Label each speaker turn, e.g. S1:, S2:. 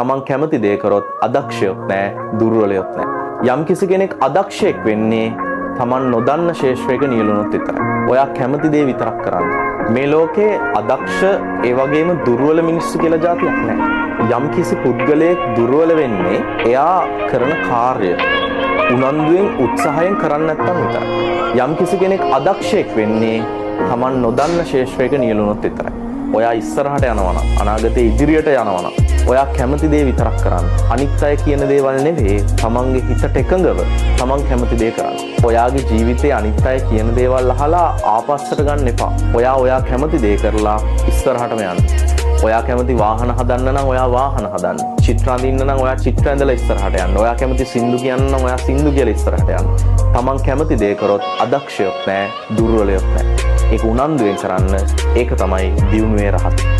S1: තමන් කැමති දේ කරොත් අදක්ෂයොත් නැහැ, දුර්වලයොත් නැහැ. යම් කිසි කෙනෙක් අදක්ෂයෙක් වෙන්නේ තමන් නොදන්න ශේෂ්ත්‍රයක නියැලුණොත් විතරයි. ඔයා කැමති දේ විතරක් කරන්න. මේ ලෝකේ අදක්ෂ ඒ වගේම දුර්වල මිනිස්සු කියලා જાතියක් නැහැ. යම් කිසි පුද්ගලයෙක් දුර්වල වෙන්නේ එයා කරන කාර්ය උනන්දුවෙන් උත්සාහයෙන් කරන්නේ නැත්නම් විතරයි. යම් කිසි කෙනෙක් අදක්ෂයෙක් වෙන්නේ තමන් නොදන්න ශේෂ්ත්‍රයක නියැලුණොත් විතරයි. ඔයා ඉස්සරහට යනවා නම්, අනාගතේ ඉදිරියට යනවා නම් ඔයා කැමති දේ විතරක් කරන්න. අනිත් අය කියන දේවල් නෙවෙයි, තමන්ගේ හිතට එකඟව තමන් කැමති දේ කරන්න. ඔයාගේ ජීවිතේ අනිත් අය කියන දේවල් අහලා ආපස්සට ගන්න එපා. ඔයා කැමති දේ කරලා ඉස්සරහටම යන්න. ඔයා කැමති වාහන හදන්න නම් ඔයා වාහන හදන්න. චිත්‍ර අඳින්න නම් ඔයා චිත්‍ර ඇඳලා ඉස්සරහට යන්න. ඔයා කැමති සින්දු කියන්න නම් ඔයා සින්දු කියලා ඉස්සරහට යන්න. තමන් කැමති දේ කරොත් අදක්ෂයොත් නැහැ, දුර්වලයොත් නැහැ. ඒක උනන්දුවෙන් කරන්න. ඒක තමයි දියුණුවේ රහස.